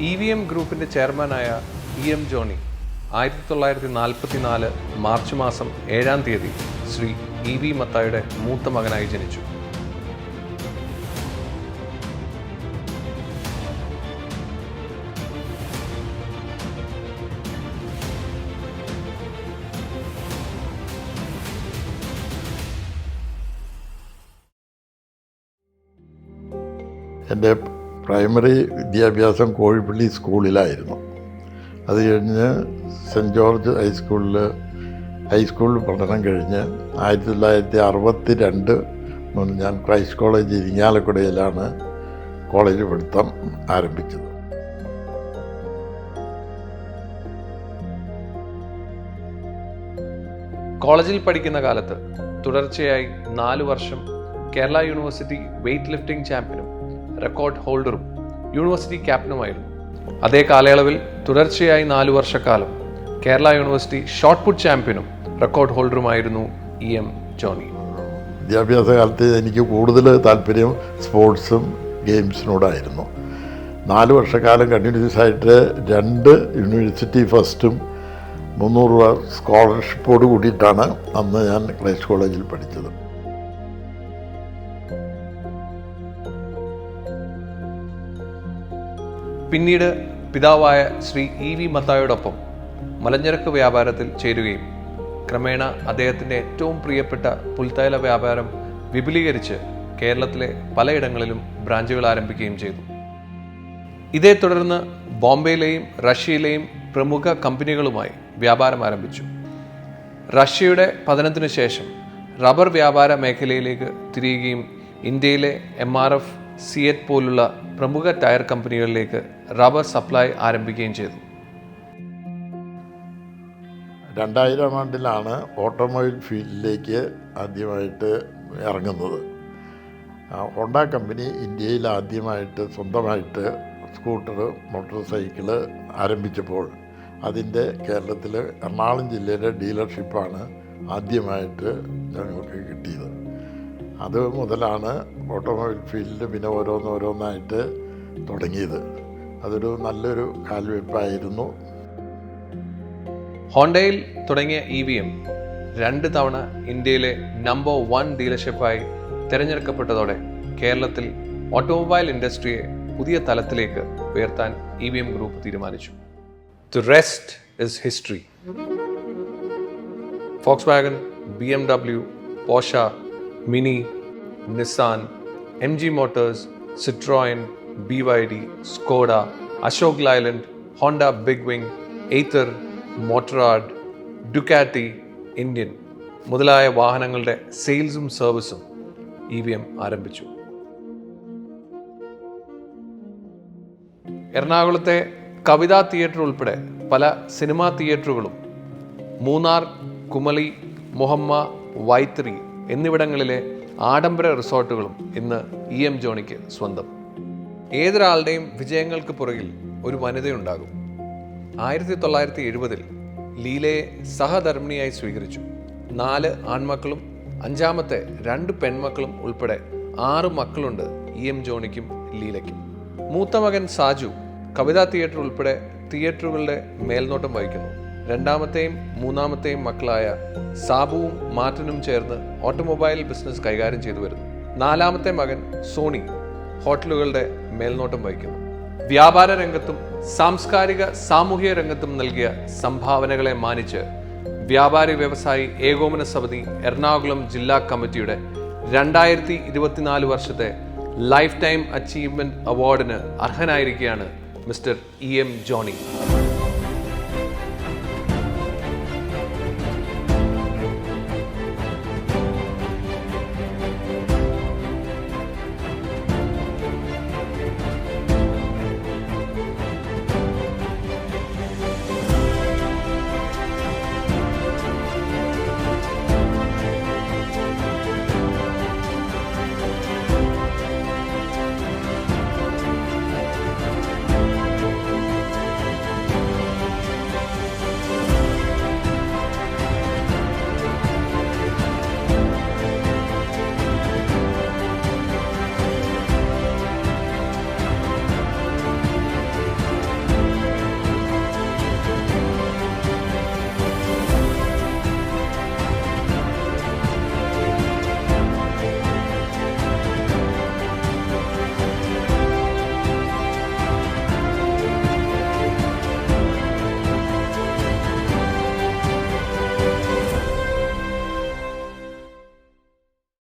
EVM ഗ്രൂപ്പിൻ്റെ ചെയർമാനായ EM Johnny 1944 March മാസം 7-ാം തീയതി ശ്രീ EV മത്തായുടെ മൂത്ത മകനായി ജനിച്ചു. എൻ്റെ പ്രൈമറി വിദ്യാഭ്യാസം കോഴിപ്പള്ളി സ്കൂളിലായിരുന്നു. അത് കഴിഞ്ഞ് സെൻറ്റ് ജോർജ് ഹൈസ്കൂളിൽ പഠനം കഴിഞ്ഞ് 1962 മുതൽ ഞാൻ ക്രൈസ്റ്റ് കോളേജ് ഇരിങ്ങാലക്കുടയിലാണ് കോളേജ് പഠിത്തം ആരംഭിച്ചത്. കോളേജിൽ പഠിക്കുന്ന കാലത്ത് തുടർച്ചയായി 4 വർഷം കേരള യൂണിവേഴ്സിറ്റി വെയ്റ്റ് ലിഫ്റ്റിംഗ് ചാമ്പ്യനും റെക്കോർഡ് ഹോൾഡറും യൂണിവേഴ്സിറ്റി ക്യാപ്റ്റനുമായിരുന്നു. അതേ കാലയളവിൽ തുടർച്ചയായി 4 വർഷക്കാലം കേരള യൂണിവേഴ്സിറ്റി ഷോട്ട് പുട്ട് ചാമ്പ്യനും റെക്കോർഡ് ഹോൾഡറുമായിരുന്നു EM ജോണി. വിദ്യാഭ്യാസ കാലത്ത് എനിക്ക് കൂടുതൽ താല്പര്യം സ്പോർട്സും ഗെയിംസിനോടായിരുന്നു. 4 വർഷക്കാലം കണ്ടിന്യൂസ് ആയിട്ട് 2 യൂണിവേഴ്സിറ്റി ഫസ്റ്റും 300 രൂപ സ്കോളർഷിപ്പോട് കൂടിയിട്ടാണ് അന്ന് ഞാൻ ക്രൈസ്റ്റ് കോളേജിൽ പഠിച്ചത്. പിന്നീട് പിതാവായ ശ്രീ EV മത്തായോടൊപ്പം മലഞ്ചരക്ക് വ്യാപാരത്തിൽ ചേരുകയും ക്രമേണ അദ്ദേഹത്തിൻ്റെ ഏറ്റവും പ്രിയപ്പെട്ട പുൽത്തൈല വ്യാപാരം വിപുലീകരിച്ച് കേരളത്തിലെ പലയിടങ്ങളിലും ബ്രാഞ്ചുകൾ ആരംഭിക്കുകയും ചെയ്തു. ഇതേ തുടർന്ന് ബോംബെയിലെയും റഷ്യയിലെയും പ്രമുഖ കമ്പനികളുമായി വ്യാപാരം ആരംഭിച്ചു. റഷ്യയുടെ പതനത്തിനു ശേഷം റബ്ബർ വ്യാപാര മേഖലയിലേക്ക് തിരിയുകയും ഇന്ത്യയിലെ MRF, സിയറ്റ് പോലുള്ള പ്രമുഖ ടയർ കമ്പനികളിലേക്ക് റബ്ബർ സപ്ലൈ ആരംഭിക്കുകയും ചെയ്തു. 2000 ആണ്ടിലാണ് ഓട്ടോമൊബൈൽ ഫീൽഡിലേക്ക് ആദ്യമായിട്ട് ഇറങ്ങുന്നത്. ഹോണ്ട കമ്പനി ഇന്ത്യയിൽ ആദ്യമായിട്ട് സ്വന്തമായിട്ട് സ്കൂട്ടർ, മോട്ടോർ സൈക്കിള് ആരംഭിച്ചപ്പോൾ അതിൻ്റെ കേരളത്തിൽ എറണാകുളം ജില്ലയിലെ ഡീലർഷിപ്പാണ് ആദ്യമായിട്ട് ഞങ്ങൾക്ക് കിട്ടിയത്. അത് മുതലാണ് ഓട്ടോമൊബൈൽ ഫീൽഡ് പിന്നെ ഓരോന്നായിട്ട് തുടങ്ങിയത്. അതൊരു നല്ലൊരു കാൽവെപ്പായിരുന്നു. ഹോണ്ടയിൽ തുടങ്ങിയ EVM 2 തവണ ഇന്ത്യയിലെ നമ്പർ 1 ഡീലർഷിപ്പായി തിരഞ്ഞെടുക്കപ്പെട്ടതോടെ കേരളത്തിൽ ഓട്ടോമൊബൈൽ ഇൻഡസ്ട്രിയെ പുതിയ തലത്തിലേക്ക് ഉയർത്താൻ EVM ഗ്രൂപ്പ് തീരുമാനിച്ചു. The rest is history. Volkswagen, BMW, Porsche, Mini, Nissan, MG Motors, Citroën, BYD, Skoda, Ashok Leyland, Honda Big Wing, Ather, Motorrad, Ducati, Indian മുതലായ വാഹനങ്ങളുടെ സെയിൽസും സർവീസും EVM ആരംഭിച്ചു. എറണാകുളത്തെ കവിതാ തിയേറ്റർ ഉൾപ്പെടെ പല സിനിമാ തിയേറ്ററുകളും മൂന്നാർ, കുമളി, മുഹമ്മ, വൈത്തിരി എന്നിവിടങ്ങളിലെ ആഡംബര റിസോർട്ടുകളും ഇന്ന് EM ജോണിക്ക് സ്വന്തം. ഏതൊരാളുടെയും വിജയങ്ങൾക്ക് പുറകിൽ ഒരു വനിതയുണ്ടാകും. 1970 ലീലയെ സഹധർമ്മിണിയായി സ്വീകരിച്ചു. 4 ആൺമക്കളും 5ാമത്തെ 2 പെൺമക്കളും ഉൾപ്പെടെ 6 മക്കളുണ്ട് EM ജോണിക്കും ലീലയ്ക്കും. മൂത്ത മകൻ സാജു കവിതാ തിയേറ്റർ ഉൾപ്പെടെ തിയേറ്ററുകളുടെ മേൽനോട്ടം വഹിക്കുന്നു. 2ാമത്തെയും 3ാമത്തെയും മക്കളായ സാബുവും മാർട്ടിനും ചേർന്ന് ഓട്ടോമൊബൈൽ ബിസിനസ് കൈകാര്യം ചെയ്തു വരുന്നു. 4ാമത്തെ മകൻ സോണി ഹോട്ടലുകളുടെ മേൽനോട്ടം വഹിക്കുന്നു. വ്യാപാര രംഗത്തും സാംസ്കാരിക സാമൂഹിക രംഗത്തും നൽകിയ സംഭാവനകളെ മാനിച്ച് വ്യാപാരി വ്യവസായി ഏകോപന സമിതി എറണാകുളം ജില്ലാ കമ്മിറ്റിയുടെ 2024 വർഷത്തെ ലൈഫ് ടൈം അച്ചീവ്മെന്റ് അവാർഡിന് അർഹനായിരിക്കുകയാണ് മിസ്റ്റർ EM ജോണി.